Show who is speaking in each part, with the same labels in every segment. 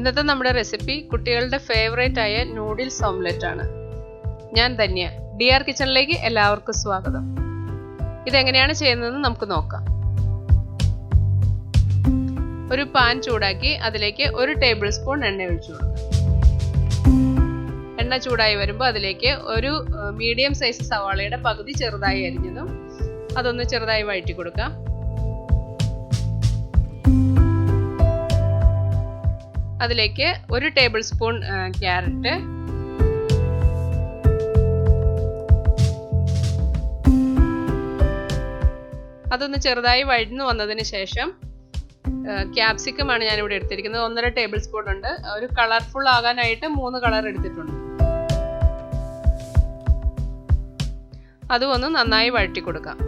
Speaker 1: ഇന്നത്തെ നമ്മുടെ റെസിപ്പി കുട്ടികളുടെ ഫേവറേറ്റ് ആയ നൂഡിൽസ് ഓംലെറ്റ് ആണ്. ഞാൻ ധന്യ. DR കിച്ചണിലേക്ക് എല്ലാവർക്കും സ്വാഗതം. ഇതെങ്ങനെയാണ് ചെയ്യുന്നതെന്ന് നമുക്ക് നോക്കാം. ഒരു പാൻ ചൂടാക്കി അതിലേക്ക് 1 ടേബിൾ സ്പൂൺ എണ്ണ ഒഴിച്ചു കൊടുക്കുക. എണ്ണ ചൂടായി വരുമ്പോൾ അതിലേക്ക് ഒരു മീഡിയം സൈസ് സവാളയുടെ പകുതി ചെറുതായി അരിഞ്ഞതും അതൊന്ന് ചെറുതായി വഴറ്റി കൊടുക്കാം. അതിലേക്ക് 1 ടേബിൾ സ്പൂൺ ക്യാരറ്റ്, അതൊന്ന് ചെറുതായി വഴന്നു വന്നതിന് ശേഷം ക്യാപ്സിക്കം ആണ് ഞാനിവിടെ എടുത്തിരിക്കുന്നത്. 1.5 ടേബിൾ സ്പൂൺ ഉണ്ട്. ഒരു കളർഫുൾ ആകാനായിട്ട് 3 കളർ എടുത്തിട്ടുണ്ട്. അതും ഒന്ന് നന്നായി വഴറ്റി കൊടുക്കാം.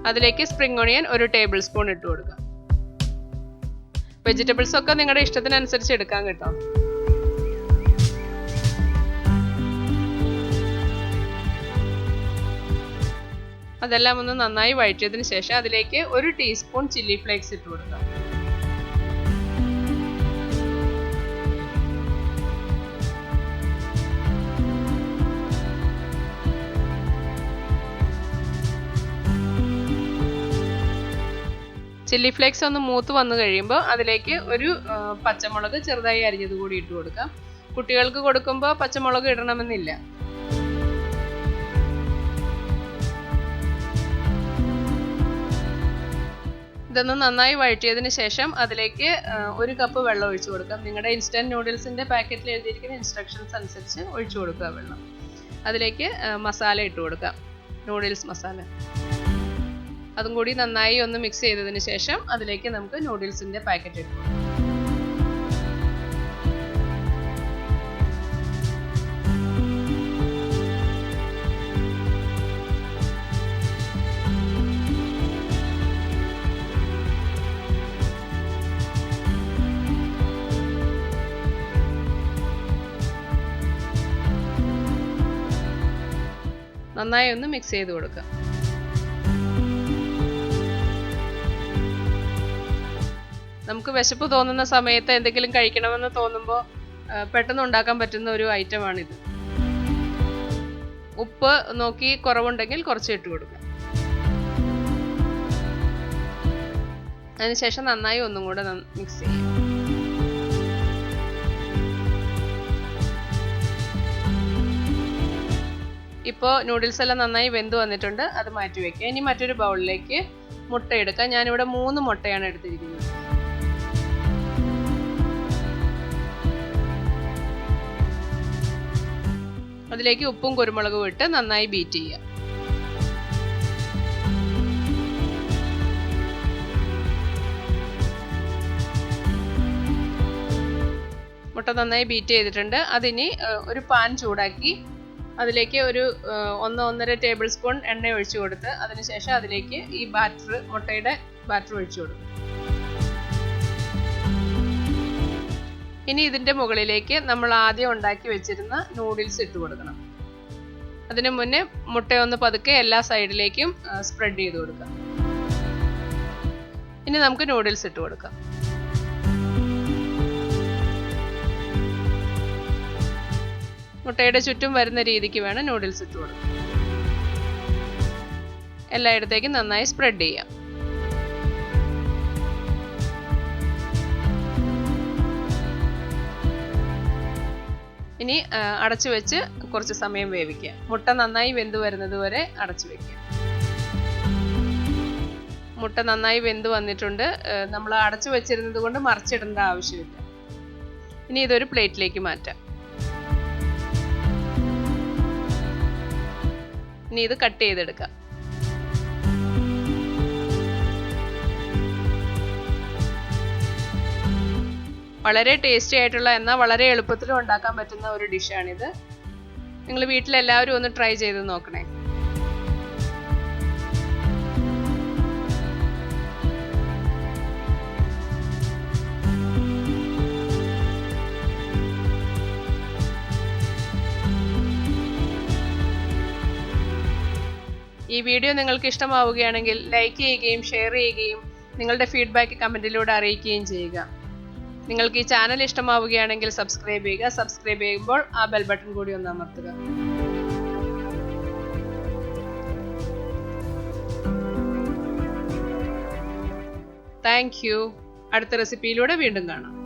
Speaker 1: അതിലേക്ക് സ്പ്രിംഗ് ഓണിയൻ 1 ടേബിൾ സ്പൂൺ ഇട്ട് കൊടുക്കാം. വെജിറ്റബിൾസ് ഒക്കെ നിങ്ങളുടെ ഇഷ്ടത്തിനനുസരിച്ച് എടുക്കാം കേട്ടോ. അതെല്ലാം ഒന്ന് നന്നായി വഴറ്റിയതിന് ശേഷം അതിലേക്ക് 1 ടീസ്പൂൺ ചില്ലി ഫ്ലേക്സ് ഇട്ട് കൊടുക്കാം. ചില്ലി ഫ്ലേക്സ് ഒന്ന് മൂത്ത് വന്നു കഴിയുമ്പോൾ അതിലേക്ക് ഒരു പച്ചമുളക് ചെറുതായി അരിഞ്ഞത് കൂടി ഇട്ട് കൊടുക്കാം. കുട്ടികൾക്ക് കൊടുക്കുമ്പോൾ പച്ചമുളക് ഇടണമെന്നില്ല. ഇതൊന്ന് നന്നായി വഴറ്റിയതിന് ശേഷം അതിലേക്ക് 1 കപ്പ് വെള്ളം ഒഴിച്ചു കൊടുക്കാം. നിങ്ങളുടെ ഇൻസ്റ്റന്റ് നൂഡിൽസിന്റെ പാക്കറ്റിൽ എഴുതിയിരിക്കുന്ന ഇൻസ്ട്രക്ഷൻസ് അനുസരിച്ച് ഒഴിച്ചു കൊടുക്കുക വെള്ളം. അതിലേക്ക് മസാല ഇട്ട് കൊടുക്കാം, നൂഡിൽസ് മസാല. അതും കൂടി നന്നായി ഒന്ന് മിക്സ് ചെയ്തതിന് ശേഷം അതിലേക്ക് നമുക്ക് നൂഡിൽസിന്റെ പാക്കറ്റ് ഇട്ട് കൊടുക്കാം. നന്നായി ഒന്ന് മിക്സ് ചെയ്ത് കൊടുക്കാം. നമുക്ക് വിശപ്പ് തോന്നുന്ന സമയത്ത് എന്തെങ്കിലും കഴിക്കണമെന്ന് തോന്നുമ്പോൾ പെട്ടെന്ന് ഉണ്ടാക്കാൻ പറ്റുന്ന ഒരു ഐറ്റമാണിത്. ഉപ്പ് നോക്കി കുറവുണ്ടെങ്കിൽ കുറച്ച് ഇട്ട് കൊടുക്കാം. അതിനുശേഷം നന്നായി ഒന്നും കൂടെ മിക്സ് ചെയ്യാം. ഇപ്പോൾ നൂഡിൽസ് എല്ലാം നന്നായി വെന്ത് വന്നിട്ടുണ്ട്. അത് മാറ്റി വയ്ക്കുക. ഇനി മറ്റൊരു ബൗളിലേക്ക് മുട്ട എടുക്കാം. ഞാനിവിടെ 3 മുട്ടയാണ് എടുത്തിരിക്കുന്നത്. അതിലേക്ക് ഉപ്പും കുരുമുളകും ഇട്ട് നന്നായി ബീറ്റ് ചെയ്യുക. മുട്ട നന്നായി ബീറ്റ് ചെയ്തിട്ടുണ്ട്. അതിനി ഒരു പാൻ ചൂടാക്കി അതിലേക്ക് ഒരു 1-1.5 ടേബിൾ സ്പൂൺ എണ്ണ ഒഴിച്ചു കൊടുത്ത് അതിനുശേഷം അതിലേക്ക് ഈ മുട്ടയുടെ ബാറ്റർ ഒഴിച്ചു കൊടുക്കും. ഇനി ഇതിന്റെ മുകളിലേക്ക് നമ്മൾ ആദ്യം ഉണ്ടാക്കി വെച്ചിരുന്ന നൂഡിൽസ് ഇട്ട് കൊടുക്കണം. അതിനു മുന്നേ മുട്ടയൊന്ന് പതുക്കെ എല്ലാ സൈഡിലേക്കും സ്പ്രെഡ് ചെയ്ത് കൊടുക്കാം. ഇനി നമുക്ക് നൂഡിൽസ് ഇട്ട് കൊടുക്കാം. മുട്ടയുടെ ചുറ്റും വരുന്ന രീതിക്ക് വേണം നൂഡിൽസ് ഇട്ട് കൊടുക്കാം. എല്ലായിടത്തേക്കും നന്നായി സ്പ്രെഡ് ചെയ്യാം. ഇനി അടച്ചു വെച്ച് കുറച്ച് സമയം വേവിക്കുക. മുട്ട നന്നായി വെന്ത് വരുന്നത് വരെ അടച്ചു വെക്കുക. മുട്ട നന്നായി വെന്ത് വന്നിട്ടുണ്ട്. നമ്മൾ അടച്ചു വെച്ചിരുന്നത് കൊണ്ട് മറിച്ചിടേണ്ട ആവശ്യമില്ല. ഇനി ഇതൊരു പ്ലേറ്റിലേക്ക് മാറ്റാം. ഇനി ഇത് കട്ട് ചെയ്തെടുക്കാം. വളരെ ടേസ്റ്റി ആയിട്ടുള്ള എന്നാൽ വളരെ എളുപ്പത്തിൽ ഉണ്ടാക്കാൻ പറ്റുന്ന ഒരു ഡിഷാണിത്. നിങ്ങൾ വീട്ടിലെല്ലാവരും ഒന്ന് ട്രൈ ചെയ്ത് നോക്കണേ. ഈ വീഡിയോ നിങ്ങൾക്ക് ഇഷ്ടമാവുകയാണെങ്കിൽ ലൈക്ക് ചെയ്യുകയും ഷെയർ ചെയ്യുകയും നിങ്ങളുടെ ഫീഡ്ബാക്ക് കമൻറ്റിലൂടെ അറിയിക്കുകയും ചെയ്യുക. നിങ്ങൾക്ക് ഈ ചാനൽ ഇഷ്ടമാവുകയാണെങ്കിൽ സബ്സ്ക്രൈബ് ചെയ്യുക. സബ്സ്ക്രൈബ് ചെയ്യുമ്പോൾ ആ ബെൽ ബട്ടൺ കൂടി ഒന്ന് അമർത്തുക. Thank you. അടുത്ത റെസിപ്പിയിലൂടെ വീണ്ടും കാണാം.